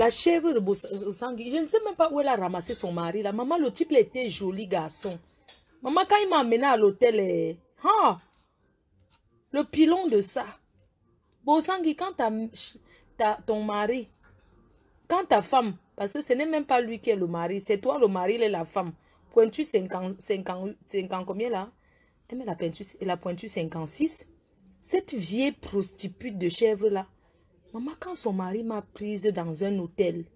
La chèvre de Bosangui, je ne sais même pas où elle a ramassé son mari. La maman, le type, il était joli garçon. Maman, quand il m'a amené à l'hôtel, le pilon de ça. Bosangui, quand ton mari, quand ta femme, parce que ce n'est même pas lui qui est le mari, c'est toi le mari, il est la femme. Pointu 50 combien là? Elle met la pointu 56. Cette vieille prostituée de chèvre là, maman, quand son mari m'a prise dans un hôtel,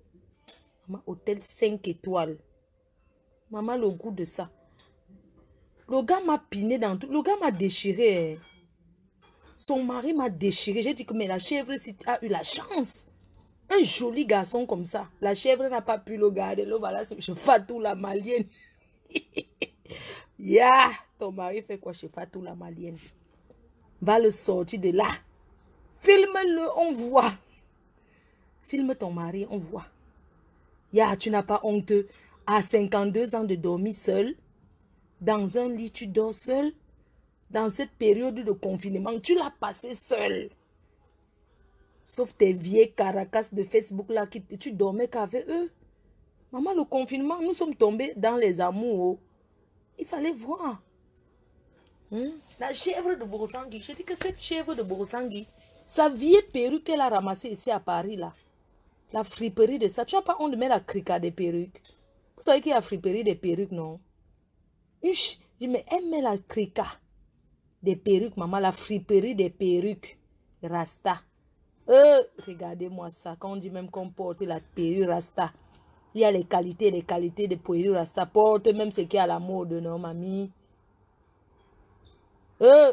maman, hôtel 5 étoiles, maman, le goût de ça. Le gars m'a piné dans tout, le gars m'a déchiré. Son mari m'a déchiré. J'ai dit que mais la chèvre, si tu as eu la chance, un joli garçon comme ça, la chèvre n'a pas pu le garder. Là, voilà, je Fatou la malienne. Ya, ton mari fait quoi chez Fatou la malienne? Va le sortir de là. Filme-le, on voit. Filme ton mari, on voit. Ya, tu n'as pas honte à 52 ans de dormir seul. Dans un lit, tu dors seul. Dans cette période de confinement, tu l'as passé seul. Sauf tes vieilles caracas de Facebook là, tu dormais qu'avec eux. Maman, le confinement, nous sommes tombés dans les amours. Il fallait voir. La chèvre de Bosangui, je dis que cette chèvre de Bosangui, sa vieille perruque qu'elle a ramassée ici à Paris là, la friperie de ça, tu n'as pas honte de mettre la crica des perruques. Vous savez qu'il y a la friperie des perruques, non? Je dis, mais elle met la crica des perruques, maman, la friperie des perruques, Rasta. Regardez-moi ça, quand on dit même qu'on porte la perruque Rasta, il y a les qualités de perruque Rasta, porte même ce qui est à la mode, non, mamie?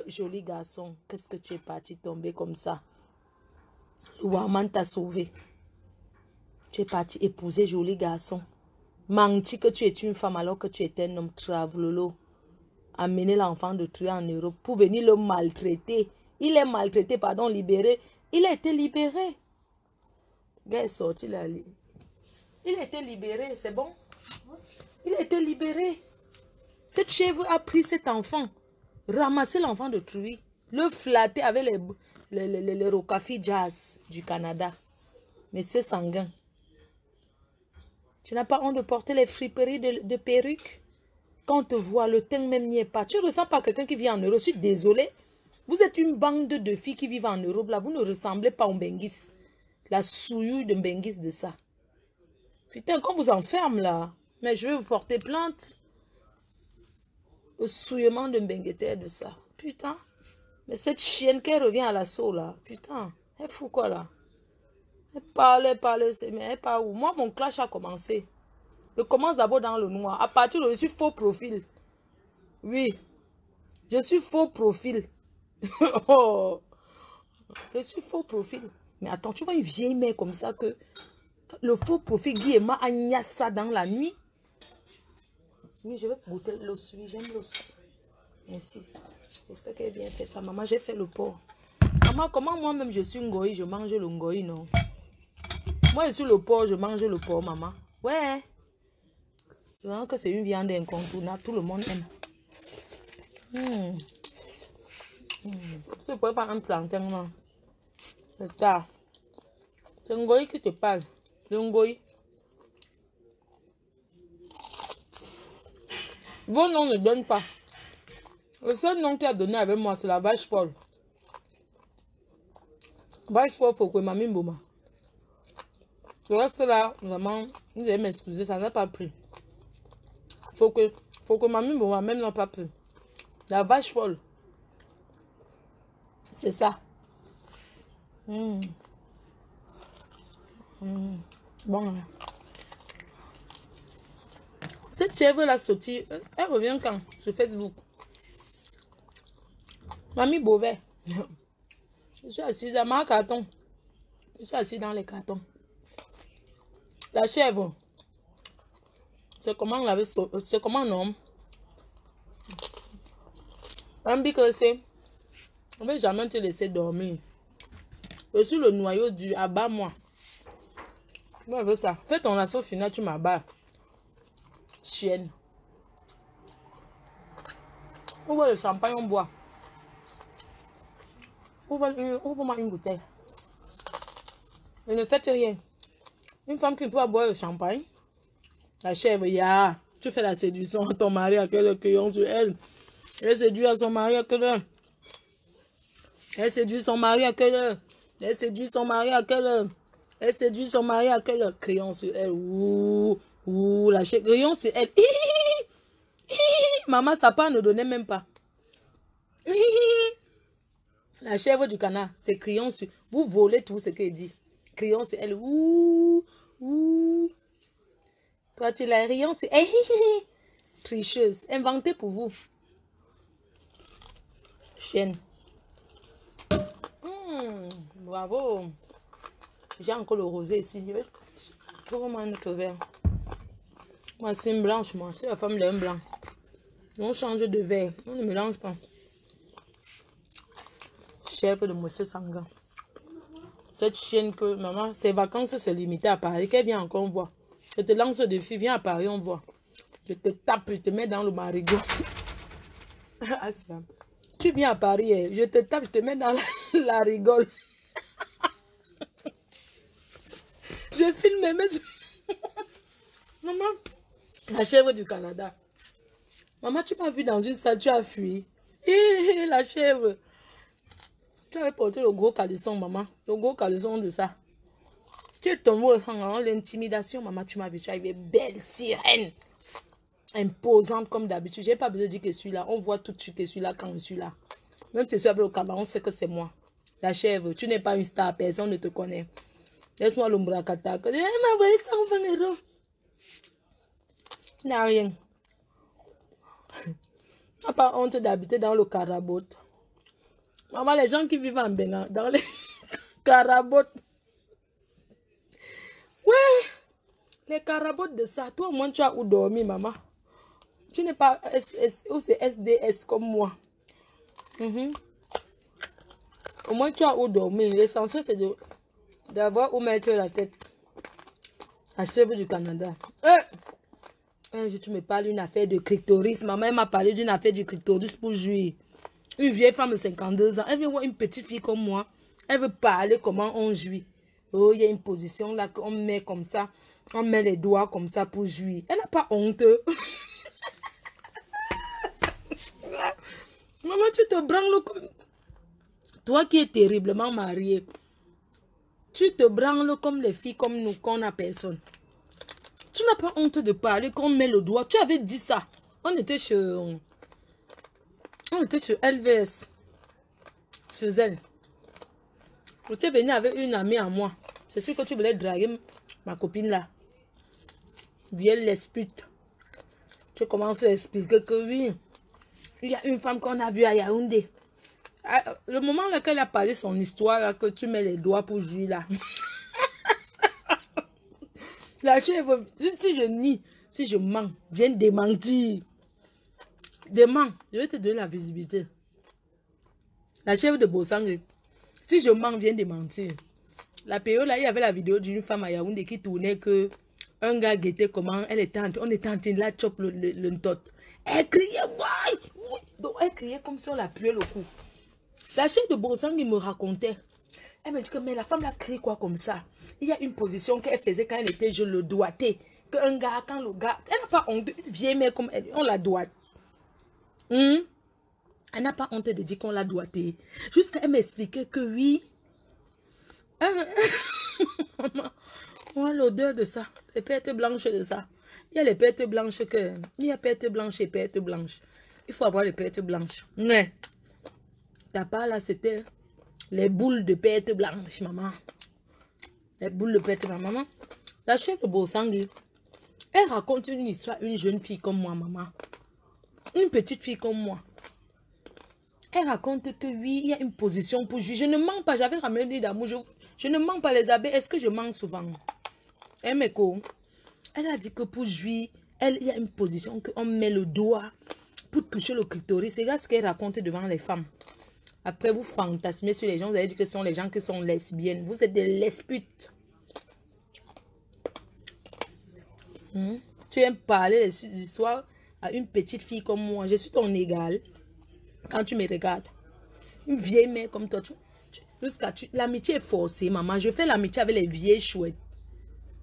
Joli garçon, qu'est-ce que tu es parti tomber comme ça? Ouaman t'a sauvé. Tu es parti épouser joli garçon. Menti que tu es une femme alors que tu es un homme travelolo. Amener l'enfant de tuer en Europe pour venir le maltraiter. Il est maltraité, pardon, libéré. Il a été libéré. Le gars est sorti là. Il a été libéré, c'est bon? Il a été libéré. Cette chèvre a pris cet enfant, ramassé l'enfant de truie, le flatter avec les Rocafi Jazz du Canada. Monsieur Sanguin. Tu n'as pas honte de porter les friperies de perruques? Quand on te voit, le teint même n'y est pas. Tu ne ressens pas quelqu'un qui vit en Europe. Je suis désolée. Vous êtes une bande de filles qui vivent en Europe. Là, vous ne ressemblez pas au Benguis. La souillure de Benguis de ça. Putain, qu'on vous enferme là. Mais je vais vous porter plainte. Le souillement de Bengueter de ça. Putain. Mais cette chienne qui revient à l'assaut là. Putain. Elle fout quoi là? Elle parle. Mais elle part où? Moi, mon clash a commencé. Je commence d'abord dans le noir. À partir de je suis faux profil. Oui. Je suis faux profil. Oh. Je suis faux profil. Mais attends, tu vois une vieille mère comme ça que le faux profil Guillaume a ça dans la nuit. Oui, je vais goûter l'os. Oui, j'aime l'os. Merci. J'espère qu'elle a bien fait ça. Maman, j'ai fait le porc. Maman, comment moi-même je suis ngoï, je mange le ngoï, non? Moi, je suis le porc, je mange le porc, maman. Ouais. Je vois que c'est une viande incontournable. Tout le monde aime. Tu ne peux pas un plantain, non? C'est ça. C'est ngoï qui te parle. Le ngoï. Vos noms ne donnent pas. Le seul nom qu'il a donné avec moi, c'est la vache folle. Vache folle, faut que mamie Bouma. Le reste là, vraiment, vous allez m'excuser, ça n'a pas pris. Faut que mamie Bouma même n'a pas pris. La vache folle. C'est ça. Bon. Cette chèvre là sortie, elle revient quand? Sur Facebook. Mamie Beauvais. Je suis assise à ma carton. Je suis assise dans les cartons. La chèvre. C'est comment on l'avait sauté. C'est comment non? Un bic c'est. On ne va jamais te laisser dormir. Je suis le noyau du abat-moi. Moi, je veux ça. Fais ton assaut final, tu m'abats. Chienne. Ouvre le champagne, on boit. Ouvre-moi une bouteille. Et ne faites rien. Une femme qui ne peut pas boire le champagne. La chèvre, ya. Tu fais la séduction à ton mari à quelle heure crayon sur elle. Elle séduit à son mari à quelle heure. Elle séduit son mari à quelle heure. Elle séduit son mari à quelle heure. Elle séduit son mari à quelle heure. Crayon sur elle. Ouh, ouh, la chèvre. Crayon sur elle. Maman, ça part ne donnait même pas. La chèvre du canard, c'est crayon sur... Vous volez tout ce qu'elle dit. Crayon sur elle. Ouh, ouh. Toi, tu l'as rayon sur... Tricheuse. Inventé pour vous. Chienne. Bravo. J'ai encore le rosé ici. Je vais vraiment un autre verre. Moi, c'est une blanche, moi. C'est la femme d'un blanc. On change de verre. On ne mélange pas. Chèvre de Monsieur Sangan. Cette chienne que, maman, ses vacances se limitaient à Paris. Qu'elle vient encore, on voit. Je te lance au défi. Viens à Paris, on voit. Je te tape, je te mets dans le marigot. Tu viens à Paris, je te tape, je te mets dans la rigole. Je filme mes... Maman, la chèvre du Canada. Maman, tu m'as vu dans une salle, tu as fui. La chèvre. Tu avais porté le gros caleçon, maman. Le gros caleçon de ça. Tu es tombé dans l'intimidation, maman. Tu m'as vu, tu es belle sirène. Imposante comme d'habitude. Je n'ai pas besoin de dire que je suis là. On voit tout de suite que je suis là quand je suis là. Même si je suis avec le cabaret, on sait que c'est moi. La chèvre, tu n'es pas une star, personne ne te connaît. Laisse-moi l'ombrakata. Tu n'as rien. Tu n'as pas honte d'habiter dans le carabot. Maman, les gens qui vivent en Bénin, dans les carabots. Ouais, les carabots de ça. Toi, au moins, tu as où dormir, maman. Tu n'es pas ou c'est SDS comme moi. Au moins, tu as où dormir. L'essentiel, c'est d'avoir où mettre la tête. La chèvre du Canada. Un jour, tu me parles d'une affaire de clitoris. Maman, elle m'a parlé d'une affaire du clitoris pour jouir. Une vieille femme de 52 ans. Elle veut voir une petite fille comme moi. Elle veut parler comment on jouit. Oh, il y a une position là qu'on met comme ça. On met les doigts comme ça pour jouir. Elle n'a pas honte. Maman, tu te branles comme... Toi qui es terriblement mariée. Tu te branles comme les filles comme nous, qu'on n'a personne. Tu n'as pas honte de parler qu'on met le doigt. Tu avais dit ça. On était chez LVS. Chez elle. Tu es venu avec une amie à moi. C'est sûr que tu voulais draguer ma copine là. Vieille lespute. Tu commences à expliquer que oui. Il y a une femme qu'on a vue à Yaoundé. Le moment où elle a parlé son histoire, là, que tu mets les doigts pour jouir là. La chèvre, si je nie, si je mens, viens démentir. Dément, je vais te donner la visibilité. La chèvre de Bosang, si je mens, viens démentir. La période là, il y avait la vidéo d'une femme à Yaoundé qui tournait que un gars guettait comment on était en train de la choper le tot. Elle criait, ouais. Donc elle criait comme si on la puait le cou. La chèvre de Bosang, il me racontait. Elle me dit que mais la femme la crie quoi comme ça. Il y a une position qu'elle faisait quand elle était jeune, le doigté. Qu'un gars, quand le gars, elle n'a pas honte, une vieille mère comme elle, on la doit. Elle n'a pas honte de dire qu'on l'a doigté. Jusqu'à elle m'expliquait que oui. Maman, l'odeur de ça, les pertes blanches de ça. Il y a les pertes blanches que... Il y a pertes blanches et pertes blanches. Il faut avoir les pertes blanches. Mais, ta part là, c'était les boules de pertes blanches, maman. Les boules de pertes blanches, maman. La chef de Bosangui, elle raconte une histoire, une jeune fille comme moi, maman. Une petite fille comme moi. Elle raconte que oui, il y a une position pour juger. Je ne mens pas, j'avais ramené d'amour. Je ne mens pas les abeilles. Est-ce que je mens souvent? Elle a dit que pour jouir, il y a une position qu'on met le doigt pour toucher le clitoris. C'est ce qu'elle raconte devant les femmes. Après, vous fantasmez sur les gens. Vous avez dit que ce sont les gens qui sont lesbiennes. Vous êtes des lesbutes. Tu aimes parler des histoires à une petite fille comme moi. Je suis ton égal. Quand tu me regardes. Une vieille mère comme toi. L'amitié est forcée, maman. Je fais l'amitié avec les vieilles chouettes.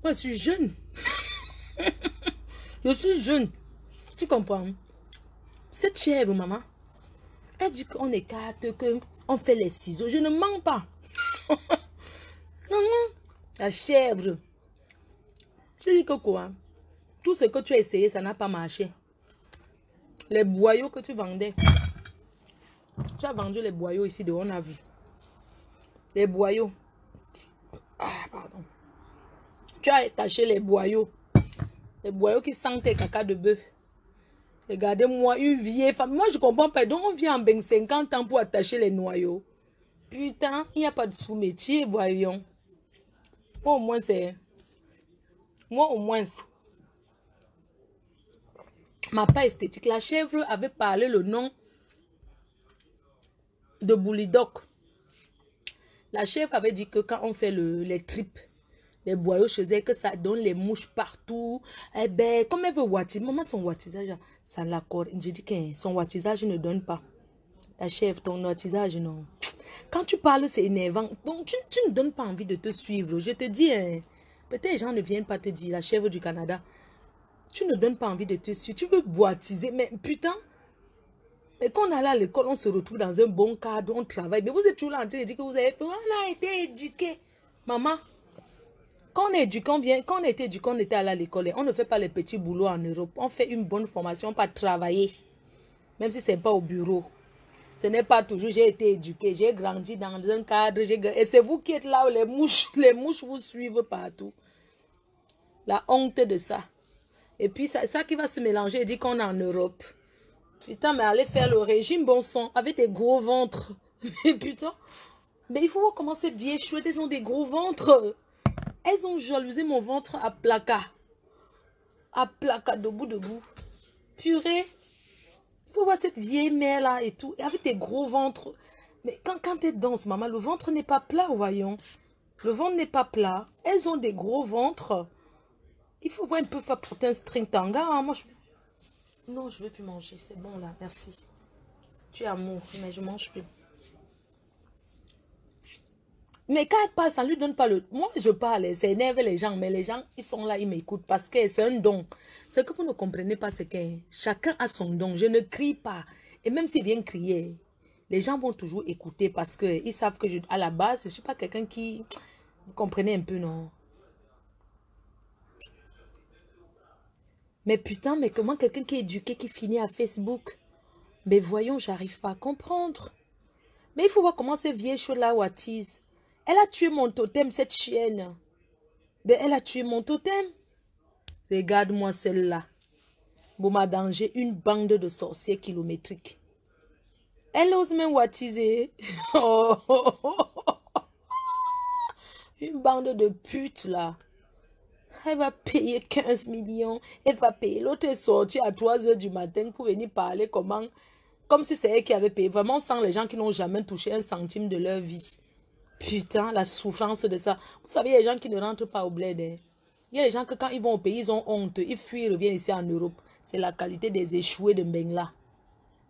Moi, je suis jeune. Je suis jeune. Tu comprends? Cette chèvre, maman, elle dit qu'on écarte, qu'on fait les ciseaux. Je ne mens pas. Non, la chèvre. Je dis que quoi? Tout ce que tu as essayé, ça n'a pas marché. Les boyaux que tu vendais. Tu as vendu les boyaux ici de on a vu. Les boyaux. Ah, pardon. Tu as attaché les boyaux. Les boyaux qui sentaient caca de bœuf. Regardez-moi, une vieille femme. Moi, je ne comprends pas. Donc, on vient en 50 ans pour attacher les noyaux. Putain, il n'y a pas de sous-métier, voyons. Moi, au moins, c'est... Moi, au moins... Ma part esthétique. La chèvre avait parlé le nom de Boulidoc. La chèvre avait dit que quand on fait les tripes, les boyaux chez elle, que ça donne les mouches partout. Eh ben, comme elle veut wattiser, maman, son wattisage, ça l'accorde. J'ai dit que son wattisage ne donne pas. La chèvre, ton wattisage, non. Quand tu parles, c'est énervant. Donc, tu ne donnes pas envie de te suivre. Je te dis, hein, peut-être les gens ne viennent pas te dire, la chèvre du Canada, tu ne donnes pas envie de te suivre. Tu veux wattiser, mais putain. Mais quand on est à l'école, on se retrouve dans un bon cadre, on travaille. Mais vous êtes toujours là en train de dire que vous avez fait, on a été éduqué. Maman, quand on est éduqué, quand on était éduqué, on était à l'école. On ne fait pas les petits boulots en Europe. On fait une bonne formation, pas travailler. Même si ce n'est pas au bureau. Ce n'est pas toujours, j'ai été éduqué, j'ai grandi dans un cadre. Et c'est vous qui êtes là où les mouches vous suivent partout. La honte de ça. Et puis, ça qui va se mélanger, dit qu'on est en Europe. Putain, mais allez faire le régime, bon sang, avec des gros ventres. Mais putain, mais il faut voir comment cette vieille chouette, elles ont des gros ventres. Elles ont jalousé mon ventre à placard. À placard, debout. Purée. Il faut voir cette vieille mère là et tout, avec des gros ventres. Mais quand elles dansent, maman, le ventre n'est pas plat, voyons. Le ventre n'est pas plat. Elles ont des gros ventres. Il faut voir un peu faire porter un string tanga. Hein. Moi, non, je ne veux plus manger. C'est bon là, merci. Tu es amour, mais je ne mange plus. Mais quand elle parle, ça ne lui donne pas le... Moi, je parle, ça énerve les gens, mais les gens, ils sont là, ils m'écoutent parce que c'est un don. Ce que vous ne comprenez pas, c'est que chacun a son don. Je ne crie pas. Et même s'ils viennent crier, les gens vont toujours écouter parce qu'ils savent que à la base, je ne suis pas quelqu'un qui... Vous comprenez un peu, non? Mais putain, mais comment quelqu'un qui est éduqué, qui finit à Facebook? Mais voyons, j'arrive pas à comprendre. Mais il faut voir comment ces vieilles choses-là wattisent. Elle a tué mon totem, cette chienne. Mais elle a tué mon totem. Regarde-moi celle-là. Bouma danger, une bande de sorciers kilométriques. Elle ose même wattiser. Une bande de putes là. Elle va payer 15 millions. Elle va payer. L'autre est sortie à 3 h du matin pour venir parler comment. Comme si c'est elle qui avait payé. Vraiment sans les gens qui n'ont jamais touché un centime de leur vie. Putain, la souffrance de ça. Vous savez, il y a des gens qui ne rentrent pas au bled. Hein. Il y a des gens que quand ils vont au pays, ils ont honte. Ils fuient, ils reviennent ici en Europe. C'est la qualité des échoués de Mbengla.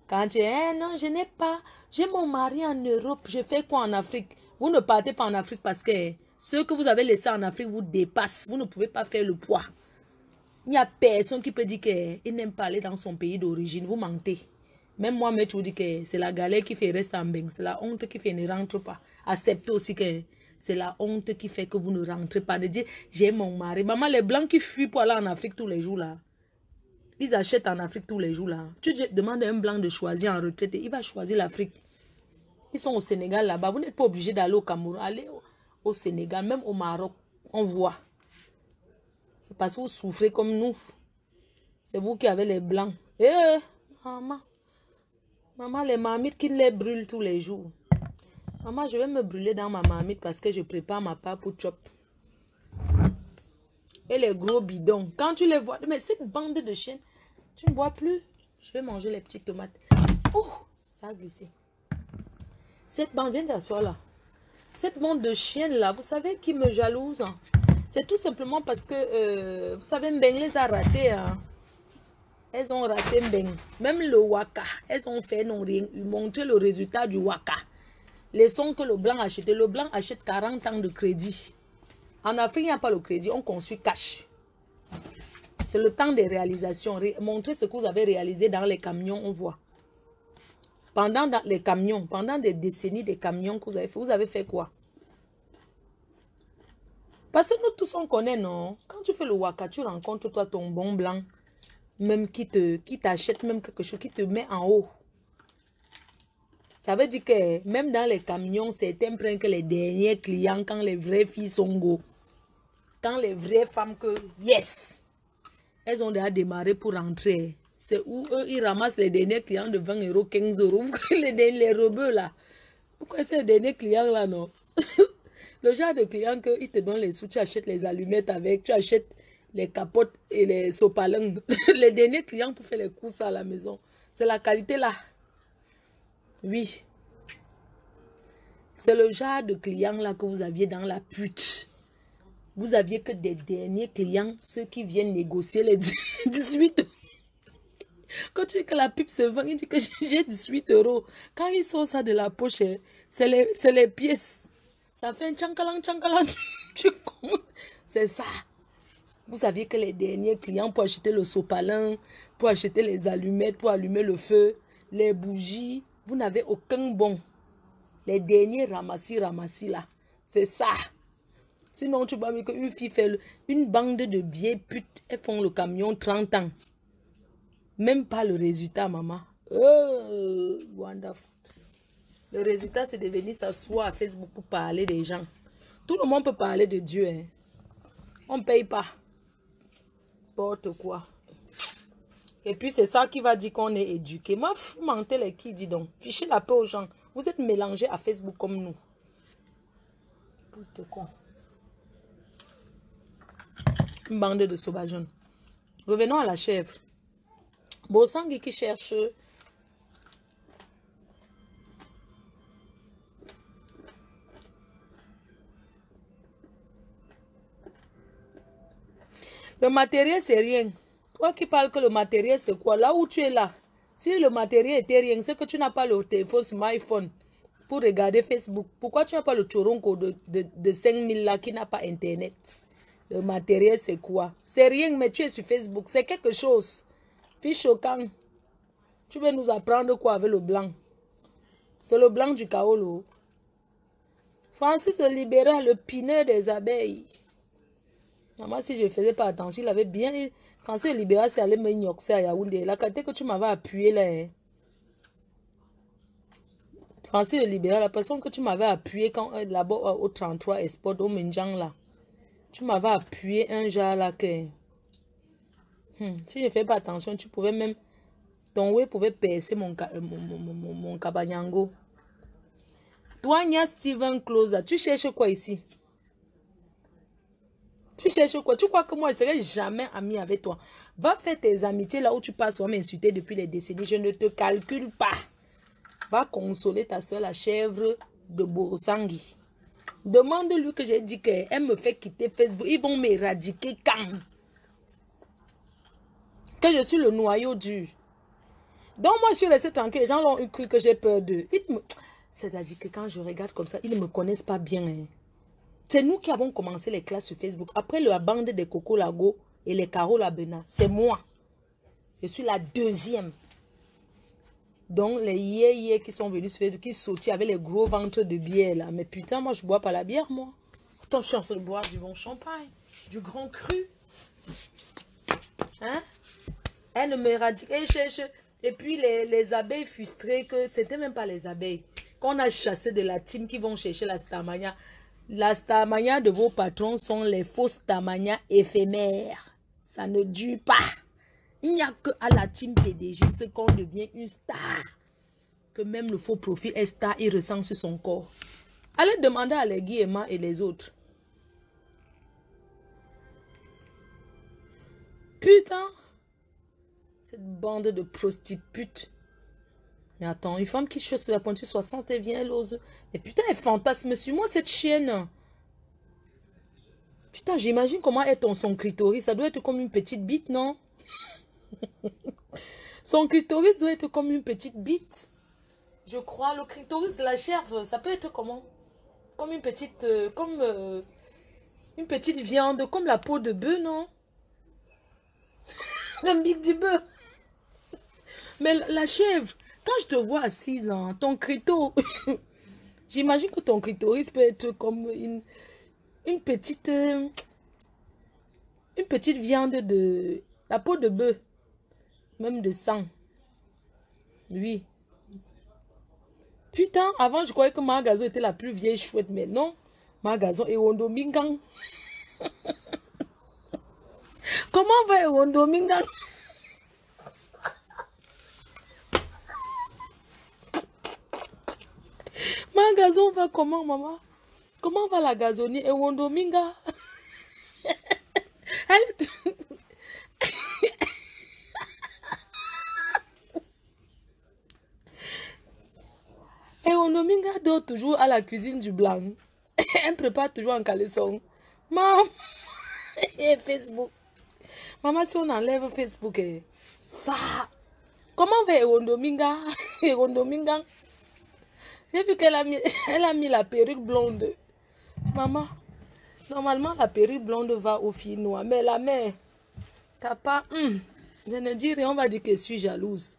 Quand tu es, non, je n'ai pas. J'ai mon mari en Europe. Je fais quoi en Afrique? Vous ne partez pas en Afrique parce que ceux que vous avez laissés en Afrique vous dépassent. Vous ne pouvez pas faire le poids. Il n'y a personne qui peut dire qu'il n'aime pas aller dans son pays d'origine. Vous mentez. Même moi, je vous dis que c'est la galère qui fait rester en Mbeng. C'est la honte qui fait ne rentre pas. Acceptez aussi que c'est la honte qui fait que vous ne rentrez pas. De dire, j'ai mon mari. Maman, les blancs qui fuient pour aller en Afrique tous les jours là. Ils achètent en Afrique tous les jours là. Tu demandes à un blanc de choisir en retraite. Il va choisir l'Afrique. Ils sont au Sénégal là-bas. Vous n'êtes pas obligé d'aller au Cameroun. Allez au Sénégal, même au Maroc. On voit. C'est parce que vous souffrez comme nous. C'est vous qui avez les blancs. Eh, maman. Maman, les marmites qui les brûlent tous les jours. Maman, je vais me brûler dans ma marmite parce que je prépare ma part pour chop. Et les gros bidons. Quand tu les vois, mais cette bande de chiens, tu ne vois plus. Je vais manger les petites tomates. Oh, ça a glissé. Cette bande, viens d'asseoir là. Cette bande de chiens là, vous savez qui me jalouse? Hein? C'est tout simplement parce que, vous savez, Mbeng les a ratés. Hein? Elles ont raté Mbeng. Même le waka, elles ont fait non rien. Ils montrent le résultat du waka. Les sons que le blanc a acheté. Le blanc achète 40 ans de crédit. En Afrique, il n'y a pas le crédit, on construit cash. C'est le temps des réalisations. Montrez ce que vous avez réalisé dans les camions, on voit. Pendant les camions, pendant des décennies des camions que vous avez fait quoi? Parce que nous tous on connaît, non? Quand tu fais le waka, tu rencontres toi ton bon blanc, même qui t'achète même quelque chose, qui te met en haut. Ça veut dire que même dans les camions, certains prennent que les derniers clients quand les vraies filles sont go. Quand les vraies femmes que, yes, elles ont déjà démarré pour rentrer. C'est où eux, ils ramassent les derniers clients de 20 euros, 15 euros. Les rebeux là. Pourquoi c'est les derniers clients là, non? Le genre de client qu'ils te donnent les sous, tu achètes les allumettes avec, tu achètes les capotes et les sopalins. Les derniers clients pour faire les courses à la maison. C'est la qualité là. Oui. C'est le genre de client là que vous aviez dans la pute. Vous aviez que des derniers clients, ceux qui viennent négocier les 18 euros. Quand tu dis que la pipe se vend, il dit que j'ai 18 euros. Quand il sort ça de la poche, c'est les pièces. Ça fait un tchankalang. C'est ça. Vous saviez que les derniers clients pour acheter le sopalin, pour acheter les allumettes, pour allumer le feu, les bougies, vous n'avez aucun bon. Les derniers ramassis là. C'est ça. Sinon, tu vois qu'une fille fait une bande de vieilles putes, elles font le camion 30 ans. Même pas le résultat, maman. Oh, wonderful. Le résultat, c'est de venir s'asseoir à Facebook pour parler des gens. Tout le monde peut parler de Dieu. Hein. On ne paye pas. N'importe quoi. Et puis, c'est ça qui va dire qu'on est éduqué. Moi, vous mentez les qui dit donc. Fichez la paix aux gens. Vous êtes mélangés à Facebook comme nous. N'importe quoi. Une bande de sauvageons. Revenons à la chèvre. Bosangui qui cherche... Le matériel, c'est rien. Toi qui parles que le matériel, c'est quoi? Là où tu es là. Si le matériel était rien, c'est que tu n'as pas le téléphone smartphone pour regarder Facebook. Pourquoi tu n'as pas le choronco de 5000 là qui n'a pas Internet? Le matériel, c'est quoi? C'est rien, mais tu es sur Facebook. C'est quelque chose. Puis choquant. Tu veux nous apprendre quoi avec le blanc? C'est le blanc du Kaolo. Francis le libéral, le pineur des abeilles. Moi, si je ne faisais pas attention, il avait bien... Francis le libéral, c'est allé me ignoxer à Yaoundé. La qualité que tu m'avais appuyé là. Hein. Francis le libéral, la personne que tu m'avais appuyé quand là-bas au 33 Esport, au Menjang là. Tu m'avais appuyé un genre là que... si je ne fais pas attention, tu pouvais même... Ton oué pouvait percer mon cabanyango. Toi, Nia Steven Closer, tu cherches quoi ici? Tu cherches quoi? Tu crois que moi, je ne serai jamais ami avec toi? Va faire tes amitiés là où tu passes, on m'insulter depuis les décennies. Je ne te calcule pas. Va consoler ta soeur, la chèvre de Borosangui. Demande-lui que j'ai dit qu'elle me fait quitter Facebook. Ils vont m'éradiquer quand? Que je suis le noyau dur. Donc moi, je suis restée tranquille. Les gens ont cru que j'ai peur d'eux. C'est-à-dire que quand je regarde comme ça, ils ne me connaissent pas bien. Hein. C'est nous qui avons commencé les classes sur Facebook. Après la bande des Coco Lago et les Caro Labena, c'est moi. Je suis la deuxième. Donc les yé qui sont venus sur Facebook, qui sautaient avec les gros ventres de bière là. Mais putain, moi je bois pas la bière, moi. Attends, je suis en train de boire du bon champagne, du grand cru. Hein? Elle ne m'éradique. Et puis les abeilles frustrées, que c'était même pas les abeilles. Qu'on a chassé de la team qui vont chercher la stamania. La stamania de vos patrons sont les fausses stamania éphémères. Ça ne dure pas. Il n'y a que à la team PDG ce qu'on devient une star. Que même le faux profil est star, il ressent sur son corps. Allez demander à les Guy Emma et les autres. Putain. Cette bande de prostitutes. Mais attends, une femme qui chausse la pointure 60 et vient, elle ose. Mais putain, elle fantasme sur moi, cette chienne. Putain, j'imagine comment est son clitoris. Ça doit être comme une petite bite, non? Son clitoris doit être comme une petite bite. Je crois, le clitoris de la chèvre, ça peut être comment? Comme une petite... Une petite viande comme la peau de bœuf, non? Le bic du bœuf. Mais la chèvre, quand je te vois assise, hein, ton clito, j'imagine que ton clitoris peut être comme une petite viande de la peau de bœuf, même de sang. Oui. Putain, avant je croyais que Margazo était la plus vieille chouette, mais non. Margazo et Wondo Mingang. Comment va Wondo Mingang? Margazo va comment, maman? Comment va la gazonnier et Wondo Minga? Elle... Et Wondo Minga dort toujours à la cuisine du blanc. Elle prépare toujours en caleçon. Maman, et Facebook. Maman, si on enlève Facebook, ça. Comment va Ewondo Minga? Ewondo Minga. J'ai vu qu'elle a mis la perruque blonde. Maman, normalement la perruque blonde va aux filles noires. Mais la mère, t'as pas... je ne dis rien, on va dire que je suis jalouse.